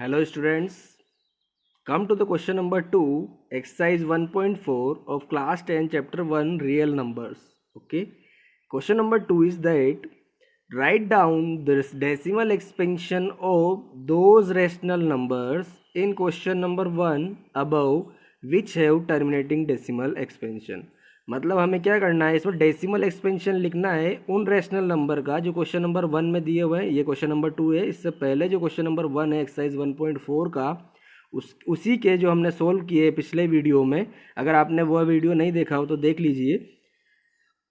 Hello students, come to the question number 2, exercise 1.4 of class 10 chapter 1 real numbers. Okay, question number 2 is that write down the decimal expansion of those rational numbers in question number 1 above which have terminating decimal expansion. मतलब हमें क्या करना है, इसमें decimal expansion लिखना है उन rational number का जो क्वेश्चन नंबर 1 में दिए हुए हैं। ये क्वेश्चन नंबर 2 है। इससे पहले जो क्वेश्चन नंबर 1 है एक्सरसाइज 1.4 का, उसी के जो हमने सोल्व किए पिछले वीडियो में, अगर आपने वो वीडियो नहीं देखा हो तो देख लीजिए।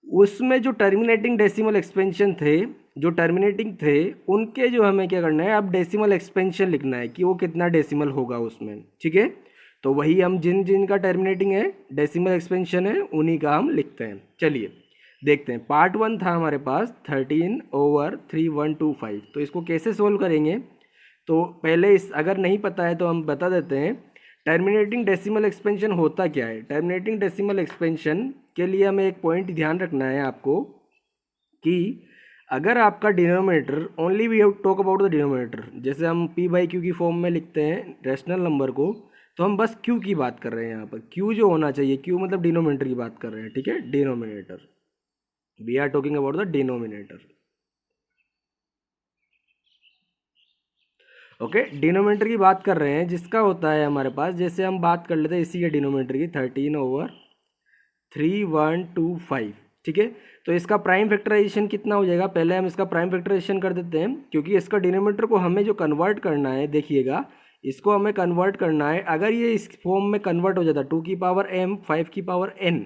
उसमें जो टर्मिनेटिंग डेसिमल एक्सपेंशन थे, जो टर्मिनेटिंग थे, उनके जो हमें क्या करना है, अब डेसिमल एक्सपेंशन लिखना है कि वो कितना डेसिमल होगा उसमें। ठीक है, तो वही हम जिन जिन का टर्मिनेटिंग है, डेसिमल एक्सपेंशन है, उन्हीं का हम लिखते हैं। चलिए देखते हैं। पार्ट 1 था हमारे पास 13/3125। तो इसको कैसे सोल्व करेंगे, तो पहले अगर नहीं पता है तो हम बता देते हैं। टर्मिनेटिंग डेसिमल एक्सपेंशन होता क्या है। टर्मिनेटिंग डेसिमल एक्सपेंशन के लिए हमें एक पॉइंट ध्यान रखना है आपको कि अगर आपका denominator, only we have talk about the denominator, जैसे हम p/q की फॉर्म में लिखते हैं रैशनल नंबर को, तो हम बस q की बात कर रहे हैं यहाँ पर। q जो होना चाहिए, q मतलब डिनोमिनेटर की बात कर रहे हैं। ठीक है, denominator, we are talking about the denominator. Okay, denominator की बात कर रहे हैं जिसका होता है हमारे पास, जैसे हम बात कर लेते हैं इसी के डिनोमिनेटर की 13/3125। ठीक है, तो इसका प्राइम फैक्टराइजेशन कितना हो जाएगा, पहले हम इसका प्राइम फैक्टराइजेशन कर देते हैं, क्योंकि इसका डिनोमिनेटर को हमें जो कन्वर्ट करना है, देखिएगा इसको हमें कन्वर्ट करना है। अगर ये इस फॉर्म में कन्वर्ट हो जाता है 2 की पावर m 5 की पावर n,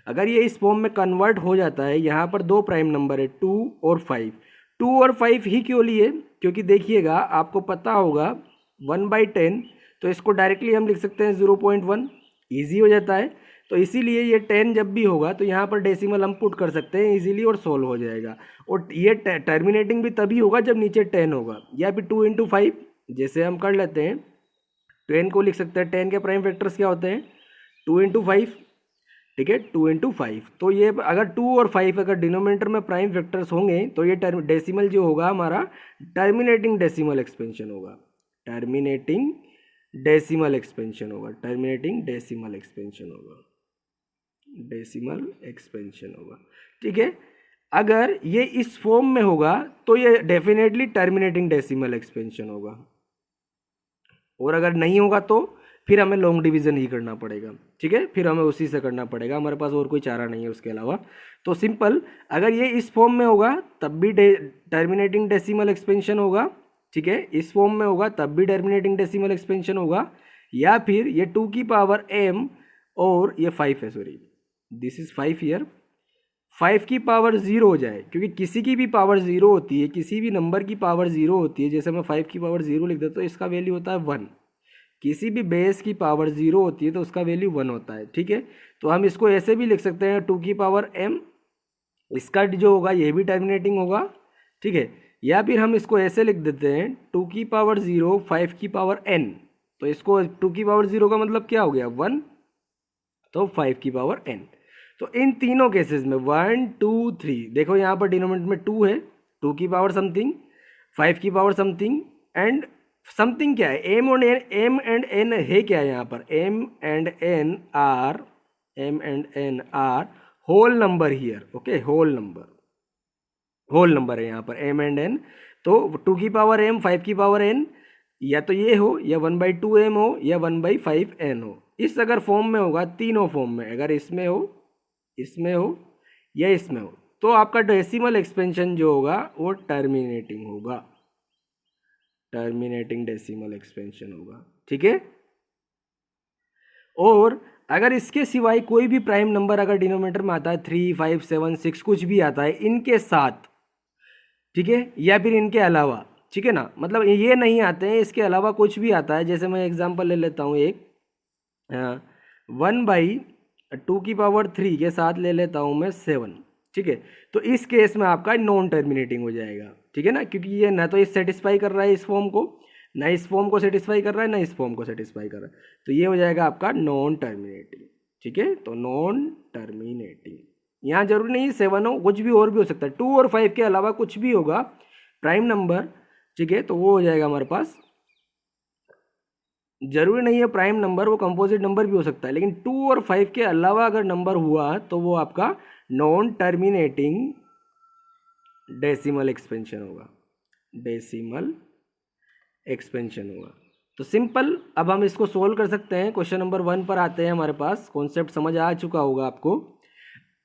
अगर ये इस फॉर्म में कन्वर्ट हो जाता है, यहाँ पर दो प्राइम नंबर है 2 और 5। 2 और 5 ही क्यों लिए, क्योंकि देखिएगा आपको पता होगा 1/10, तो इसको डायरेक्टली हम लिख सकते हैं 0.1, ईजी हो जाता है। तो इसीलिए ये 10 जब भी होगा तो यहाँ पर डेसिमल हम पुट कर सकते हैं इजीली और सोल्व हो जाएगा। और ये टर्मिनेटिंग भी तभी होगा जब नीचे 10 होगा, या फिर 2 × 5 जैसे हम कर लेते हैं। 10 को लिख सकते हैं, 10 के प्राइम फैक्टर्स क्या होते हैं, 2 × 5। ठीक है, 2 × 5। तो ये अगर 2 और 5 अगर डिनोमिनेटर में प्राइम फैक्टर्स होंगे तो ये डेसिमल जो होगा हमारा टर्मिनेटिंग डेसिमल एक्सपेंशन होगा। टर्मिनेटिंग डेसिमल एक्सपेंशन होगा, टर्मिनेटिंग डेसिमल एक्सपेंशन होगा, डेसिमल एक्सपेंशन होगा। ठीक है, अगर ये इस फॉर्म में होगा तो ये डेफिनेटली टर्मिनेटिंग डेसिमल एक्सपेंशन होगा, और अगर नहीं होगा तो फिर हमें लॉन्ग डिवीजन ही करना पड़ेगा। ठीक है, फिर हमें उसी से करना पड़ेगा, हमारे पास और कोई चारा नहीं है उसके अलावा। तो सिंपल, अगर ये इस फॉर्म में होगा तब भी टर्मिनेटिंग डेसिमल एक्सपेंशन होगा। ठीक है, इस फॉर्म में होगा तब भी टर्मिनेटिंग डेसिमल एक्सपेंशन होगा, या फिर ये 2 की पावर m और ये 5 है, सॉरी दिस इज 5 ईयर, 5 की पावर 0 हो जाए, क्योंकि किसी की भी पावर 0 होती है, किसी भी नंबर की पावर 0 होती है। जैसे मैं 5 की पावर 0 लिख देता तो इसका वैल्यू होता है 1। किसी भी बेस की पावर 0 होती है तो उसका वैल्यू 1 होता है। ठीक है, तो हम इसको ऐसे भी लिख सकते हैं 2 की पावर m, इसका जो होगा ये भी टर्मिनेटिंग होगा। ठीक है, या फिर हम इसको ऐसे लिख देते हैं 2 की पावर 0 5 की पावर n, तो इसको 2 की पावर 0 का मतलब क्या हो गया 1, तो 5 की पावर n। तो इन तीनों केसेस में 1 2 3, देखो यहाँ पर डिनोमिनेटर में 2 है, 2 की पावर समथिंग, 5 की पावर समथिंग, एंड समथिंग क्या है, m एंड n है क्या है यहाँ पर, m and n are whole number here. Okay, whole number है यहाँ पर m एंड n। तो 2 की पावर m 5 की पावर n, या तो ये हो, या 1/2m हो, या 1/5n हो। इस अगर फॉर्म में होगा, तीनों फॉर्म में, अगर इसमें हो, इसमें हो, या इसमें हो, तो आपका डेसिमल एक्सपेंशन जो होगा वो टर्मिनेटिंग होगा, टर्मिनेटिंग डेसिमल एक्सपेंशन होगा। ठीक है, और अगर इसके सिवाय कोई भी प्राइम नंबर अगर डिनोमिनेटर में आता है 3 5 7 6 कुछ भी आता है इनके साथ, ठीक है, या फिर इनके अलावा, ठीक है ना, मतलब ये नहीं आते हैं, इसके अलावा कुछ भी आता है। जैसे मैं एग्जांपल ले लेता हूँ एक 1/2 की पावर 3 के साथ ले लेता हूँ मैं 7। ठीक है, तो इस केस में आपका नॉन टर्मिनेटिंग हो जाएगा। ठीक है ना, क्योंकि ये ना तो इस सेटिस्फाई कर रहा है इस फॉर्म को, ना इस फॉर्म को सेटिस्फाई कर रहा है, ना इस फॉर्म को सेटिस्फाई कर रहा है, तो ये हो जाएगा आपका नॉन टर्मिनेटिंग। ठीक है, तो नॉन टर्मिनेटिंग, यहाँ जरूरी नहीं 7 हो, कुछ भी और भी हो सकता है, 2 और 5 के अलावा कुछ भी होगा प्राइम नंबर। ठीक है, तो वो हो जाएगा हमारे पास जरूरी नहीं है प्राइम नंबर, वो कंपोजिट नंबर भी हो सकता है, लेकिन 2 और 5 के अलावा अगर नंबर हुआ तो वो आपका नॉन टर्मिनेटिंग डेसिमल एक्सपेंशन होगा, डेसिमल एक्सपेंशन होगा। तो सिंपल, अब हम इसको सोल्व कर सकते हैं। क्वेश्चन नंबर 1 पर आते हैं, हमारे पास कॉन्सेप्ट समझ आ चुका होगा आपको।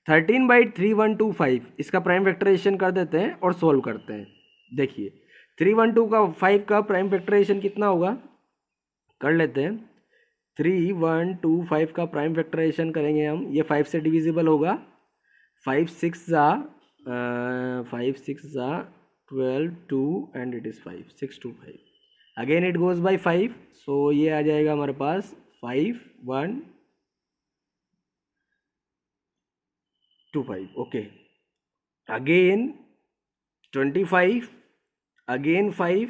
13/3125 इसका प्राइम फैक्टराइजेशन कर देते हैं और सोल्व करते हैं। देखिए 312 का 5 का प्राइम फैक्टराइजेशन कितना होगा, कर लेते हैं। 3125 का प्राइम फैक्टराइजेशन करेंगे हम, ये 5 से डिविजिबल होगा। 5 6 12 2 and it is 5 6 2 5, again it goes bye 5, सो ये आ जाएगा हमारे पास 5 1 2 5। ओके, अगेन 25, अगेन 5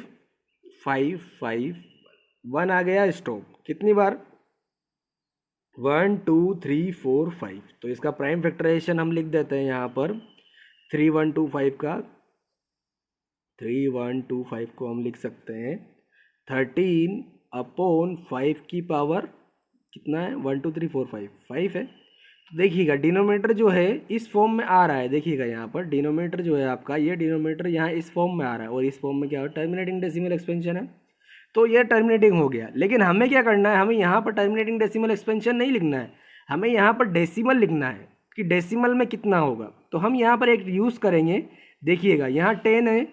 5 5 1 आ गया, स्टॉप। कितनी बार, 1 2 3 4 5। तो इसका प्राइम फैक्टराइजेशन हम लिख देते हैं यहाँ पर। 3125 का 3125 को हम लिख सकते हैं 13/5 की पावर कितना है, 1 2 3 4 5 5 है। तो देखिएगा डिनोमीटर जो है इस फॉर्म में आ रहा है, देखिएगा यहाँ पर डिनोमीटर जो है आपका, ये डिनोमीटर यहाँ इस फॉर्म में आ रहा है, और इस फॉर्म में क्या हो, टर्मिनेटिंग डेसिमल एक्सपेंशन है। तो ये टर्मिनेटिंग हो गया, लेकिन हमें क्या करना है, हमें यहाँ पर टर्मिनेटिंग डेसिमल एक्सपेंशन नहीं लिखना है, हमें यहाँ पर डेसिमल लिखना है कि डेसिमल में कितना होगा। तो हम यहाँ पर एक यूज़ करेंगे, देखिएगा यहाँ 10 है,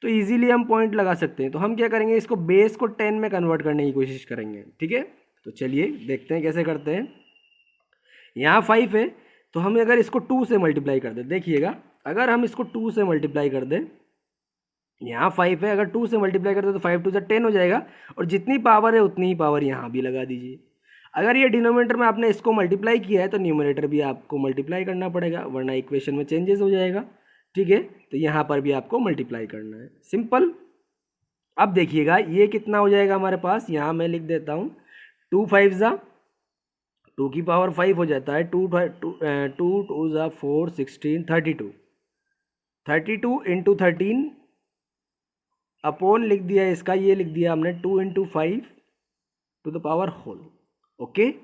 तो इजीली हम पॉइंट लगा सकते हैं। तो हम क्या करेंगे, इसको बेस को 10 में कन्वर्ट करने की कोशिश करेंगे, ठीक है। तो चलिए देखते हैं कैसे करते हैं। यहाँ 5 है, तो हम अगर इसको 2 से मल्टीप्लाई कर दें, देखिएगा अगर हम इसको 2 से मल्टीप्लाई कर दें, यहाँ 5 है, अगर 2 से मल्टीप्लाई करते तो 5 2 से 10 हो जाएगा, और जितनी पावर है उतनी ही पावर यहाँ भी लगा दीजिए। अगर ये डिनोमिनेटर में आपने इसको मल्टीप्लाई किया है तो न्यूमरेटर भी आपको मल्टीप्लाई करना पड़ेगा, वरना इक्वेशन में चेंजेस हो जाएगा, ठीक है। तो यहाँ पर भी आपको मल्टीप्लाई करना है, सिंपल। अब देखिएगा ये कितना हो जाएगा हमारे पास, यहाँ मैं लिख देता हूँ 2 5 ज़ा 2 की पावर 5 हो जाता है, 2 2 ज़ा 4 16 32 32 इंटू 13 अपॉन लिख दिया इसका, ये लिख दिया हमने 2 into 5 to the power whole. Okay,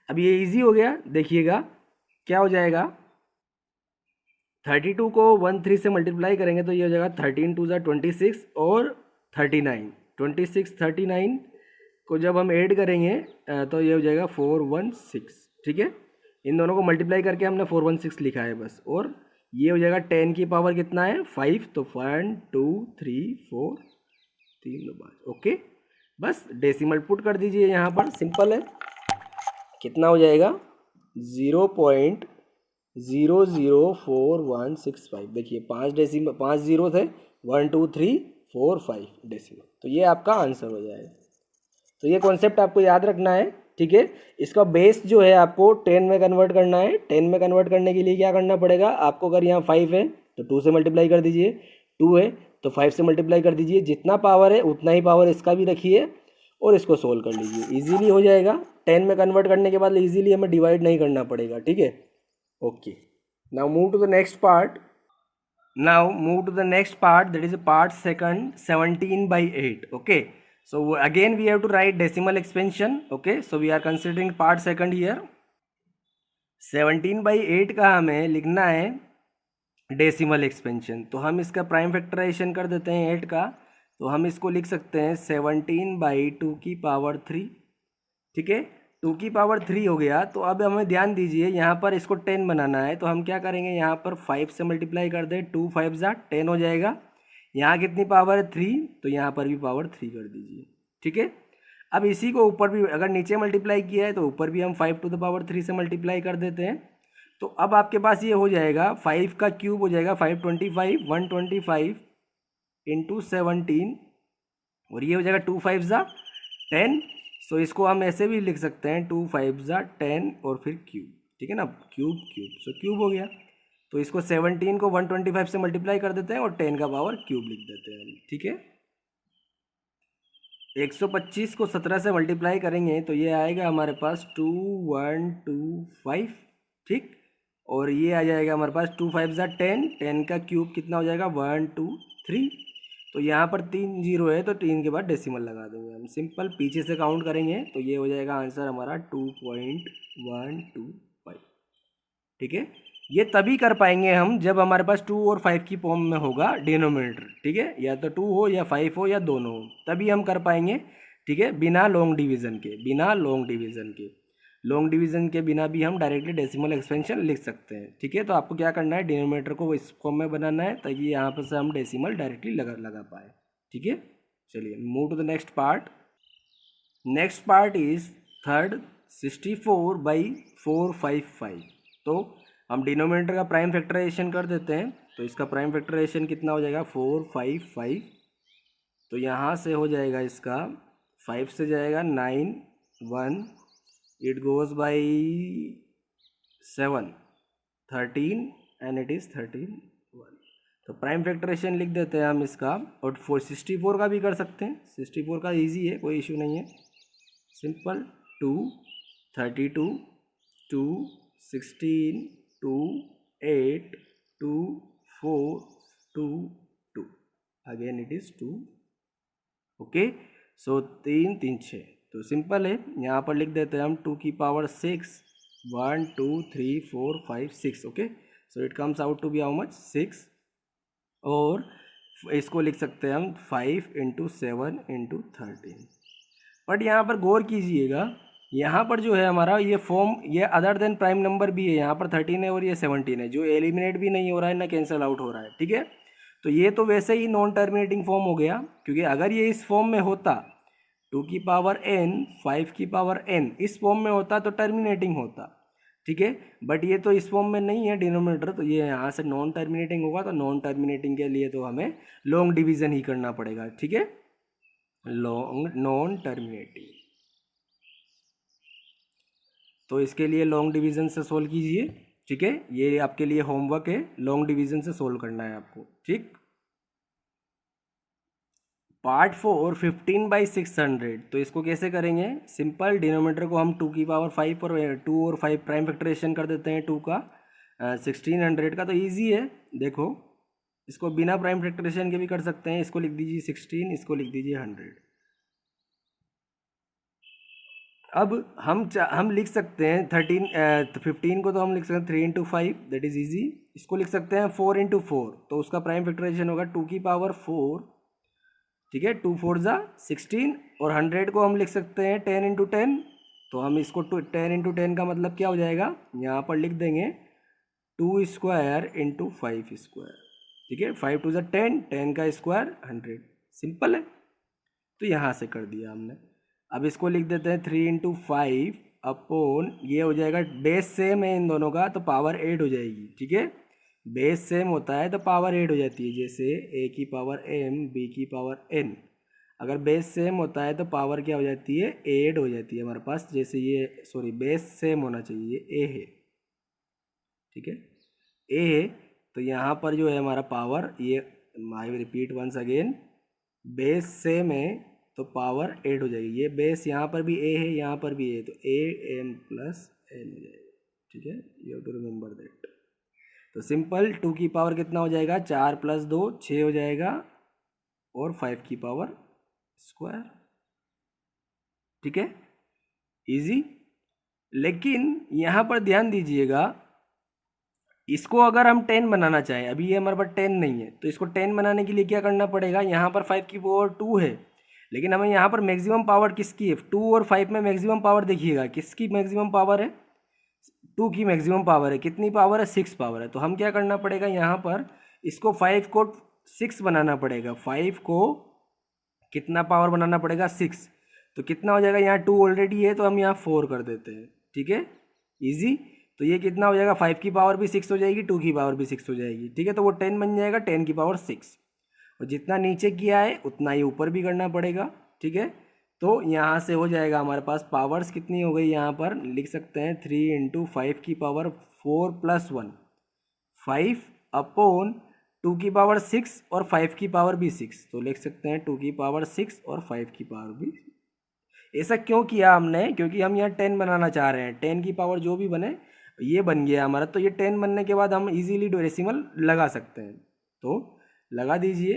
अब ये इजी हो गया, देखिएगा क्या हो जाएगा, 32 को 1 3 से मल्टीप्लाई करेंगे तो ये हो जाएगा 13 2 ज़ा 26 और 39 26 39 को जब हम ऐड करेंगे तो ये हो जाएगा 416, ठीक है। इन दोनों को मल्टीप्लाई करके हमने 416 लिखा है बस, और ये हो जाएगा 10 की पावर कितना है 5, तो 1 2 3 4 3 2 5। ओके, बस डेसिमल पुट कर दीजिए यहाँ पर, सिंपल है। कितना हो जाएगा 0.004165। देखिए 5 जीरो थे, 1 2 3 4 5 डेसिमल, तो ये आपका आंसर हो जाएगा। तो ये कॉन्सेप्ट आपको याद रखना है, ठीक है। इसका बेस जो है आपको 10 में कन्वर्ट करना है। 10 में कन्वर्ट करने के लिए क्या करना पड़ेगा आपको, अगर यहाँ 5 है तो 2 से मल्टीप्लाई कर दीजिए, 2 है तो 5 से मल्टीप्लाई कर दीजिए, जितना पावर है उतना ही पावर इसका भी रखिए, और इसको सोल्व कर लीजिए, इजीली हो जाएगा। 10 में कन्वर्ट करने के बाद इजीली हमें डिवाइड नहीं करना पड़ेगा, ठीक है। Okay, now move to the next part. That is a part second, 17/8. Okay, so again we have to write decimal expansion. Okay, so we are considering part second here. 17/8 का हमें लिखना है डेसिमल एक्सपेंशन, तो हम इसका prime factorisation कर देते हैं 8 का, तो हम इसको लिख सकते हैं 17/2 की पावर 3, ठीक है। 2 की पावर 3 हो गया। तो अब हमें ध्यान दीजिए यहाँ पर इसको 10 बनाना है, तो हम क्या करेंगे, यहाँ पर 5 से मल्टीप्लाई कर दें, 2 5 ज़ा 10 हो जाएगा। यहाँ कितनी पावर है 3, तो यहाँ पर भी पावर 3 कर दीजिए, ठीक है। अब इसी को ऊपर भी अगर नीचे मल्टीप्लाई किया है तो ऊपर भी हम 5 टू द पावर 3 से मल्टीप्लाई कर देते हैं। तो अब आपके पास ये हो जाएगा 5 का क्यूब हो जाएगा 525, 125 इंटू 17, और ये हो जाएगा 2 5 ज़ा 10। सो इसको हम ऐसे भी लिख सकते हैं 2 5 ज़ा 10 और फिर क्यूब, ठीक है ना, क्यूब क्यूब, सो क्यूब हो गया। तो इसको 17 को 125 से मल्टीप्लाई कर देते हैं और 10 का पावर क्यूब लिख देते हैं हम, ठीक है। 125 को 17 से मल्टीप्लाई करेंगे तो ये आएगा हमारे पास 2125, ठीक। और ये आ जाएगा हमारे पास 2 5 ज़ा 10, 10 का क्यूब कितना हो जाएगा 1 2 3। तो यहाँ पर 3 जीरो है तो 3 के बाद डेसिमल लगा देंगे हम। सिंपल पीछे से काउंट करेंगे तो ये हो जाएगा आंसर हमारा 2.125। ठीक है, ये तभी कर पाएंगे हम जब हमारे पास 2 और 5 की फॉर्म में होगा डिनोमिनेटर। ठीक है, या तो 2 हो या 5 हो या दोनों हो, तभी हम कर पाएंगे। ठीक है, बिना लॉन्ग डिवीज़न के, बिना लॉन्ग डिवीज़न के, लॉन्ग डिवीज़न के बिना भी हम डायरेक्टली डेसिमल एक्सपेंशन लिख सकते हैं। ठीक है, तो आपको क्या करना है, डिनोमिनेटर को इस फॉर्म में बनाना है ताकि यहाँ पर से हम डेसिमल डायरेक्टली लगा पाए। ठीक है, चलिए move to the next part. Next part is third 64/455। तो हम डिनोमिनेटर का प्राइम फैक्टराइजेशन कर देते हैं। तो इसका प्राइम फैक्टराइजेशन कितना हो जाएगा, 455। तो यहाँ से हो जाएगा इसका 5 से जाएगा 9 1, it goes by 7 13 and it is 13 1। तो प्राइम फैक्टराइजेशन लिख देते हैं हम इसका। और 64 का भी कर सकते हैं, 64 का इजी है, कोई इशू नहीं है। Simple 2 32 2 16 2 8 2 4 2 2, again it is 2। Okay, सो 3 3 6। तो सिंपल है, यहाँ पर लिख देते हैं हम 2 की power 6 1 2 3 4 5 6। Okay, so it comes out to be how much, 6। और इसको लिख सकते हैं हम 5 × 7 × 13। बट यहाँ पर गौर कीजिएगा, यहाँ पर जो है हमारा ये फॉर्म, ये अदर देन प्राइम नंबर भी है, यहाँ पर 13 है और ये 17 है, जो एलिमिनेट भी नहीं हो रहा है ना कैंसिल आउट हो रहा है। ठीक है, तो ये तो वैसे ही नॉन टर्मिनेटिंग फॉर्म हो गया, क्योंकि अगर ये इस फॉर्म में होता 2 की पावर n 5 की पावर n इस फॉर्म में होता तो टर्मिनेटिंग होता। ठीक है, बट ये तो इस फॉर्म में नहीं है डिनोमिनेटर, तो ये यहाँ से नॉन टर्मिनेटिंग होगा। तो नॉन टर्मिनेटिंग के लिए तो हमें लॉन्ग डिवीज़न ही करना पड़ेगा। ठीक है, लॉन्ग नॉन टर्मिनेटिंग, तो इसके लिए लॉन्ग डिवीज़न से सोल्व कीजिए। ठीक है, ये आपके लिए होमवर्क है, लॉन्ग डिवीज़न से सोल्व करना है आपको। ठीक, पार्ट 4 15/600। तो इसको कैसे करेंगे, सिंपल डिनोमिनेटर को हम 2 की पावर 5 और 2 और 5 प्राइम फैक्टराइजेशन कर देते हैं 2 का 1600 का। तो इजी है, देखो इसको बिना प्राइम फैक्टराइजेशन के भी कर सकते हैं। इसको लिख दीजिए 16, इसको लिख दीजिए 100। अब हम लिख सकते हैं 15 को, तो हम लिख सकते हैं 3 × 5, दैट इज़ ईजी। इसको लिख सकते हैं 4 × 4, तो उसका प्राइम फैक्टराइजेशन होगा 2 की पावर 4। ठीक है, 2 4 ज़ा 16। और 100 को हम लिख सकते हैं 10 × 10, तो हम इसको 10 × 10 का मतलब क्या हो जाएगा, यहाँ पर लिख देंगे 2² × 5²। ठीक है, 5 2 ज़ा 10, 10 का स्क्वायर 100। सिंपल है, तो यहाँ से कर दिया हमने। अब इसको लिख देते हैं 3 × 5 अपॉन, ये हो जाएगा, बेस सेम है इन दोनों का तो पावर 8 हो जाएगी। ठीक है, बेस सेम होता है तो पावर 8 हो जाती है, जैसे a की पावर m b की पावर n। अगर बेस सेम होता है तो पावर क्या हो जाती है, 8 हो जाती है हमारे पास। जैसे ये, सॉरी, बेस सेम होना चाहिए, a है। ठीक है, a है, तो यहाँ पर जो है हमारा पावर, ये I repeat once again, base same है तो पावर 8 हो जाएगी। ये बेस यहाँ पर भी a है, यहाँ पर भी a है, तो am + n हो जाएगा। ठीक है, you have to remember that. तो सिंपल 2 की पावर कितना हो जाएगा, 4 + 2 6 हो जाएगा, और 5 की पावर स्क्वायर। ठीक है, इजी। लेकिन यहाँ पर ध्यान दीजिएगा, इसको अगर हम 10 बनाना चाहें, अभी ये हमारे पास 10 नहीं है, तो इसको 10 बनाने के लिए क्या करना पड़ेगा, यहाँ पर 5 की पावर 2 है, लेकिन हमें यहाँ पर मैक्सिमम पावर किसकी है, 2 और 5 में मैक्सिमम पावर देखिएगा, किसकी मैक्सिमम पावर है, 2 की मैक्सिमम पावर है। कितनी पावर है, 6 पावर है। तो हम क्या करना पड़ेगा, यहाँ पर इसको 5 को 6 बनाना पड़ेगा। 5 को कितना पावर बनाना पड़ेगा, 6। तो कितना हो जाएगा, यहाँ 2 ऑलरेडी है तो हम यहाँ 4 कर देते हैं। ठीक है, इजी। तो ये कितना हो जाएगा, 5 की पावर भी 6 हो जाएगी, 2 की पावर भी 6 हो जाएगी। ठीक है, तो वो 10 बन जाएगा, 10 की पावर 6। और जितना नीचे किया है उतना ही ऊपर भी करना पड़ेगा। ठीक है, तो यहाँ से हो जाएगा हमारे पास पावर्स कितनी हो गई, यहाँ पर लिख सकते हैं 3 × 5 की पावर 4 + 1, 5 अपॉन 2 की पावर 6 और 5 की पावर भी 6। तो लिख सकते हैं 2 की पावर 6 और 5 की पावर भी। ऐसा क्यों किया हमने, क्योंकि हम यहाँ 10 बनाना चाह रहे हैं। 10 की पावर जो भी बने, ये बन गया हमारा। तो ये 10 बनने के बाद हम इजीली डेसिमल लगा सकते हैं, तो लगा दीजिए।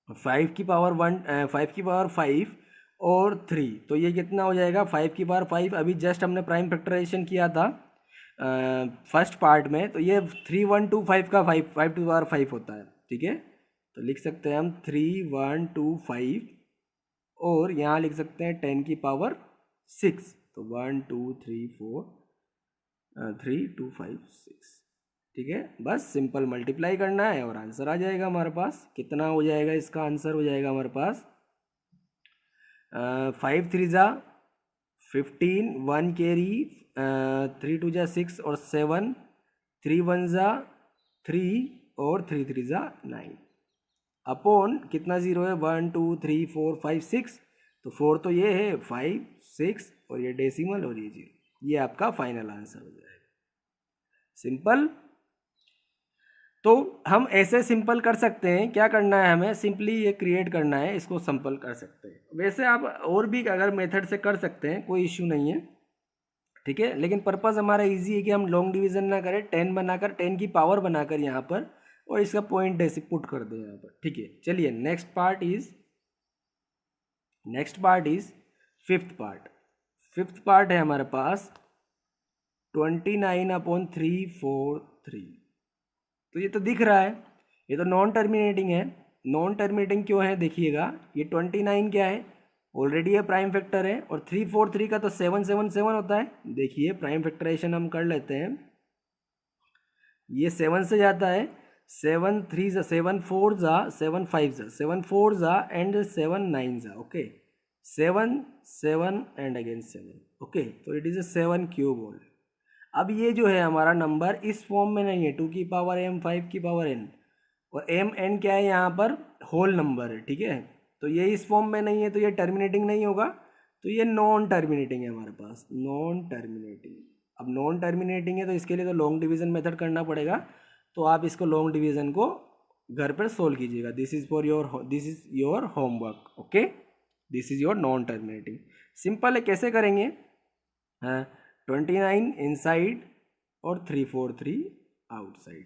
फाइव की पावर वन, फाइव की पावर फाइव और थ्री, तो ये कितना हो जाएगा, फाइव की पावर फाइव। अभी जस्ट हमने प्राइम फैक्टराइजेशन किया था फर्स्ट पार्ट में, तो ये 3125 का five, five to power five होता है, ठीक है। तो लिख सकते हैं हम 3125, और यहाँ लिख सकते हैं 10 की पावर सिक्स, तो 1 2 3 4 3 2 5 6, ठीक है। बस सिंपल मल्टीप्लाई करना है और आंसर आ जाएगा हमारे पास। कितना हो जाएगा, इसका आंसर हो जाएगा हमारे पास 5 3 ज़ा 15, 1 कैरी, 3 2 ज़ा 6 और 7, 3 1 ज़ा 3 और 3 3 ज़ा 9, अपॉन कितना ज़ीरो है, 1 2 3 4 5 6, तो 4 तो ये है, 5 6 और ये डेसिमल और ये जीरो, ये आपका फाइनल आंसर हो जाएगा। सिंपल। तो हम ऐसे सिंपल कर सकते हैं, क्या करना है हमें, सिंपली ये क्रिएट करना है, इसको सिंपल कर सकते हैं। वैसे आप और भी अगर मेथड से कर सकते हैं, कोई इश्यू नहीं है, ठीक है। लेकिन पर्पज़ हमारा इजी है कि हम लॉन्ग डिवीजन ना करें, 10 बनाकर, 10 की पावर बनाकर यहाँ पर, और इसका पॉइंट ऐसे पुट कर दें यहाँ पर, ठीक है। चलिए next part is fifth part. Fifth part है हमारे पास 29/343। तो ये तो दिख रहा है, ये तो नॉन टर्मिनेटिंग है। नॉन टर्मिनेटिंग क्यों है, देखिएगा, ये 29 क्या है, ऑलरेडी ये प्राइम फैक्टर है, और 343 का तो 777 होता है। देखिए प्राइम फैक्टराइजेशन हम कर लेते हैं, ये 7 से जाता है, 7 3 ज़ा 7 4 ज़ा 7 5 ज़ा 7 4 ज़ा एंड 7 9 ज़ा, ओके, 7 7 एंड अगेन 7, ओके। तो it is a 7 cube whole. अब ये जो है हमारा नंबर इस फॉर्म में नहीं है, 2 की पावर m 5 की पावर n, और m n क्या है यहाँ पर, होल नंबर है, ठीक है। तो ये इस फॉर्म में नहीं है, तो ये टर्मिनेटिंग नहीं होगा, तो ये नॉन टर्मिनेटिंग है हमारे पास, नॉन टर्मिनेटिंग। अब नॉन टर्मिनेटिंग है तो इसके लिए तो लॉन्ग डिवीजन मेथड करना पड़ेगा, तो आप इसको लॉन्ग डिवीजन को घर पर सोल्व कीजिएगा। This is your homework, okay. This is your non terminating. Simple है, कैसे करेंगे, 29 इनसाइड और 343 आउटसाइड,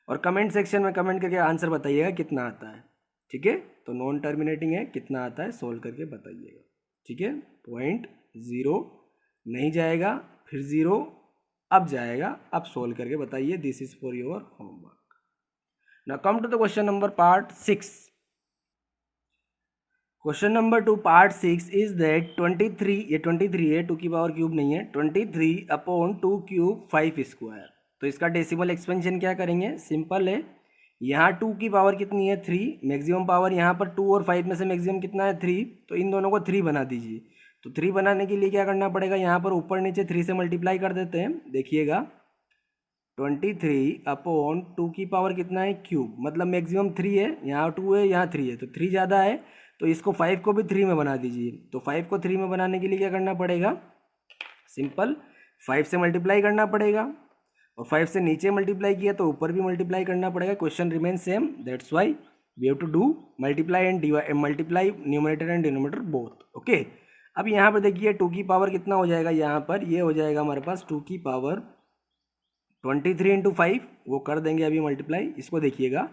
और कमेंट सेक्शन में कमेंट करके आंसर बताइएगा कितना आता है, ठीक है। तो नॉन टर्मिनेटिंग है, कितना आता है सोल्व करके बताइएगा, ठीक है। पॉइंट ज़ीरो नहीं जाएगा, फिर ज़ीरो अब जाएगा, अब सोल्व करके बताइए। This is for your homework. Now come to the question number part 6। Question number 2 part 6 is that 23, ये 23 है, 2 की पावर क्यूब नहीं है, 23/2 क्यूब 5 स्क्वायर। तो इसका डेसिमल एक्सपेंशन क्या करेंगे, सिंपल है, यहाँ 2 की पावर कितनी है 3, मैक्सिमम पावर यहाँ पर 2 और 5 में से मैक्सिमम कितना है 3, तो इन दोनों को 3 बना दीजिए। तो 3 बनाने के लिए क्या करना पड़ेगा, यहाँ पर ऊपर नीचे 3 से मल्टीप्लाई कर देते हैं। देखिएगा 23/2 की पावर कितना है क्यूब, मतलब मैक्सिमम 3 है, यहाँ 2 है, यहाँ 3 है, तो 3 ज़्यादा है, तो इसको 5 को भी 3 में बना दीजिए। तो 5 को 3 में बनाने के लिए क्या करना पड़ेगा, सिंपल 5 से मल्टीप्लाई करना पड़ेगा, और 5 से नीचे मल्टीप्लाई किया तो ऊपर भी मल्टीप्लाई करना पड़ेगा। Question remain same, that's why we have to do multiply and multiply numerator and denominator both, okay. अब यहाँ पर देखिए 2 की पावर कितना हो जाएगा, यहाँ पर ये हो जाएगा हमारे पास 2 की पावर 23 × 5, वो कर देंगे अभी मल्टीप्लाई। इसको देखिएगा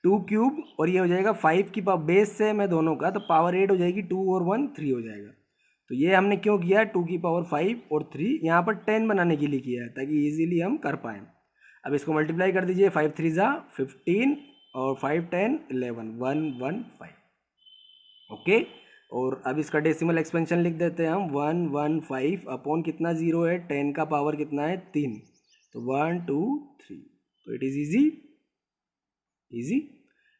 2 क्यूब, और ये हो जाएगा 5 की पावर, बेस से मैं दोनों का, तो पावर 8 हो जाएगी, 2 और 1 3 हो जाएगा। तो ये हमने क्यों किया, 2 की पावर 5 और 3 यहाँ पर 10 बनाने के लिए किया है, ताकि इजीली हम कर पाएँ। अब इसको मल्टीप्लाई कर दीजिए, 5 3 ज़ा 15 और 5 10 11 115, ओके। और अब इसका डेसिमल एक्सपेंशन लिख देते हैं हम, 115 अपॉन कितना ज़ीरो है, 10 का पावर कितना है 3, तो 1 2 3, तो it is easy,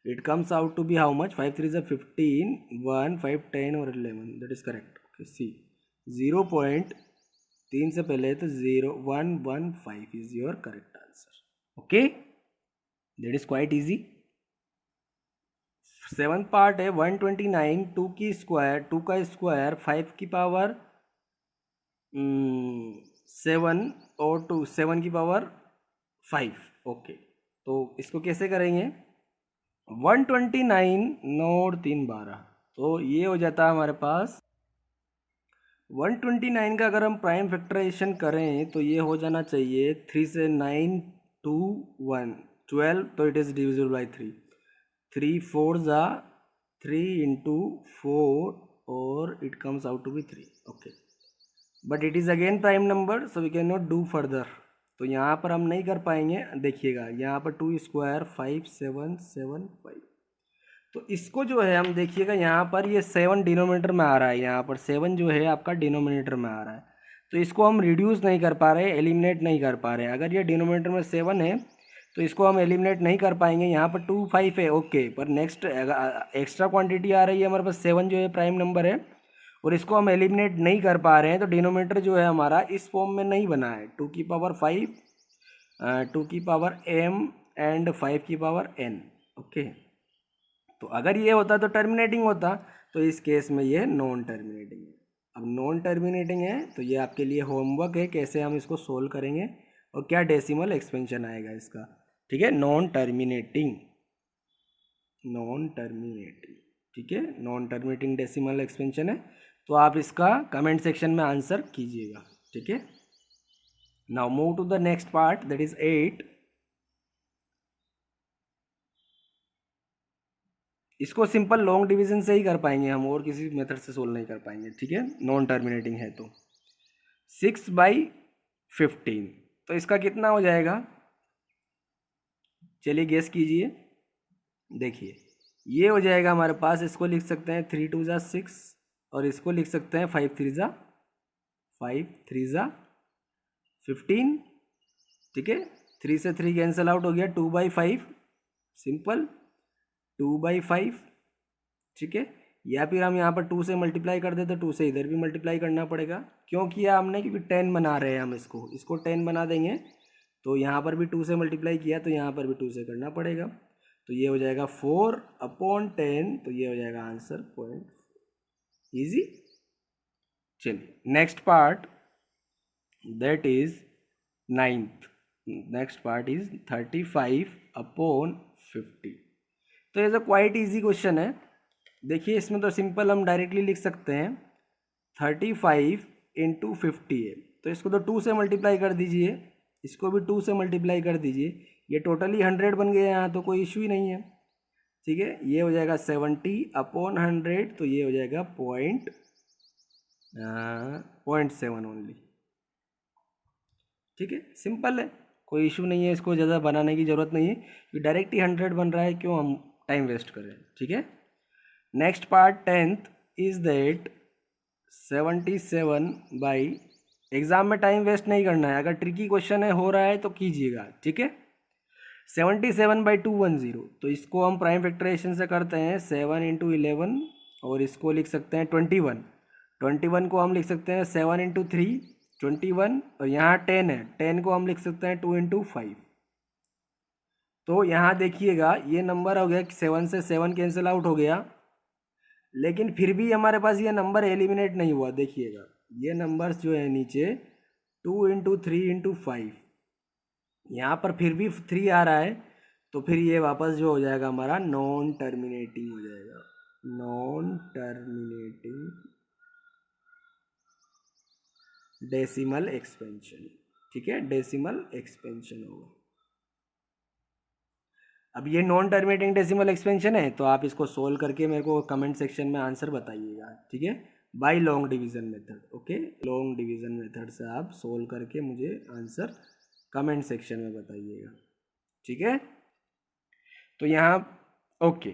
it comes out to be how much, 5 3 is 15, 1 5 10 और 11, that is correct, okay। see 0.3 से पहले तो 0115 is your correct answer, okay, that is quite easy। 7th part है 129, 2 की स्क्वायर, 2 का स्क्वायर 5 की पावर 7 और 2 7 की पावर 5, ओके। तो इसको कैसे करेंगे, 129 9 और 3 12, तो ये हो जाता है हमारे पास 129 का अगर हम प्राइम फैक्टराइजेशन करें तो ये हो जाना चाहिए 3 से 9 2 1 12, तो इट इज़ डिविजिबल बाई 3, 3 4 ज़ा 3 into 4 और it comes out to be 3. Okay, but it is again prime number, so we cannot do further. तो यहाँ पर हम नहीं कर पाएंगे. देखिएगा यहाँ पर 2 स्क्वायर 5 7 7 5. तो इसको जो है हम देखिएगा यहाँ पर ये 7 डिनोमिनेटर में आ रहा है. यहाँ पर 7 जो है आपका डिनोमिनेटर में आ रहा है. तो इसको हम रिड्यूस नहीं कर पा रहे, एलिमिनेट नहीं कर पा रहे. अगर ये डिनोमिनेटर में 7 है तो इसको हम एलिमिनेट नहीं कर पाएंगे. यहाँ पर 2 5 है. ओके, पर नेक्स्ट एक्स्ट्रा क्वांटिटी आ रही है हमारे पास 7 जो है प्राइम नंबर है और इसको हम एलिमिनेट नहीं कर पा रहे हैं. तो डिनोमिनेटर जो है हमारा इस फॉर्म में नहीं बना है. 2 की पावर 5, 2 की पावर m एंड 5 की पावर n. ओके, तो अगर ये होता तो टर्मिनेटिंग होता, तो इस केस में ये नॉन टर्मिनेटिंग है. अब नॉन टर्मिनेटिंग है तो ये आपके लिए होमवर्क है कैसे हम इसको सोल्व करेंगे और क्या डेसिमल एक्सपेंशन आएगा इसका. ठीक है, नॉन टर्मिनेटिंग, नॉन टर्मिनेटिंग. ठीक है, नॉन टर्मिनेटिंग डेसिमल एक्सपेंशन है. तो आप इसका कमेंट सेक्शन में आंसर कीजिएगा. ठीक है, now move to the next part, that is 8. इसको सिंपल लॉन्ग डिवीजन से ही कर पाएंगे हम, और किसी मेथड से सोल्व नहीं कर पाएंगे. ठीक है, नॉन टर्मिनेटिंग है तो 6/15. तो इसका कितना हो जाएगा, चलिए गेस कीजिए. देखिए ये हो जाएगा हमारे पास, इसको लिख सकते हैं 3 2 जा 6 और इसको लिख सकते हैं 5 3 जा 15. ठीक है, 3 से 3 कैंसिल आउट हो गया. 2/5 सिंपल, 2/5. ठीक है, या फिर हम यहाँ पर 2 से मल्टीप्लाई कर दे तो 2 से इधर भी मल्टीप्लाई करना पड़ेगा. क्यों किया हमने, क्योंकि 10 बना रहे हैं हम इसको 10 बना देंगे. तो यहाँ पर भी 2 से मल्टीप्लाई किया तो यहाँ पर भी 2 से करना पड़ेगा. तो ये हो जाएगा 4/10. तो ये हो जाएगा आंसर 0.4. ईजी. चलिए next part, that is 9th. Next part is 35/50. तो ये तो क्वाइट इजी क्वेश्चन है. देखिए इसमें तो सिंपल हम डायरेक्टली लिख सकते हैं 35 × 50 है. तो इसको तो 2 से मल्टीप्लाई कर दीजिए, इसको भी 2 से मल्टीप्लाई कर दीजिए. ये टोटली 100 बन गया यहाँ, तो कोई इशू ही नहीं है. ठीक है, ये हो जाएगा 70/100. तो ये हो जाएगा 0.7 ओनली. ठीक है, सिंपल है, कोई इशू नहीं है. इसको ज़्यादा बनाने की ज़रूरत नहीं है, क्योंकि डायरेक्ट ही 100 बन रहा है, क्यों हम टाइम वेस्ट करें. ठीक है, next part 10th is that 77 exam में टाइम वेस्ट नहीं करना है. अगर ट्रिकी क्वेश्चन है, हो रहा है तो कीजिएगा. ठीक है, 77/210. तो इसको हम प्राइम फैक्टराइजेशन से करते हैं 7 × 11 और इसको लिख सकते हैं 21 को हम लिख सकते हैं 7 × 3 21 और यहाँ 10 है, 10 को हम लिख सकते हैं 2 × 5. तो यहाँ देखिएगा ये नंबर हो गया, 7 से 7 कैंसिल आउट हो गया, लेकिन फिर भी हमारे पास ये नंबर एलिमिनेट नहीं हुआ. देखिएगा ये नंबर्स जो है नीचे 2 × 3 × 5, यहाँ पर फिर भी 3 आ रहा है. तो फिर ये वापस जो हो जाएगा हमारा नॉन टर्मिनेटिंग हो जाएगा, नॉन टर्मिनेटिंग डेसिमल एक्सपेंशन. ठीक है, डेसिमल एक्सपेंशन होगा. अब ये नॉन टर्मिनेटिंग डेसिमल एक्सपेंशन है, तो आप इसको सोल्व करके मेरे को कमेंट सेक्शन में आंसर बताइएगा. ठीक है, by long division method. Okay, long division method से आप सोल्व करके मुझे आंसर कमेंट सेक्शन में बताइएगा. ठीक है, तो यहाँ ओके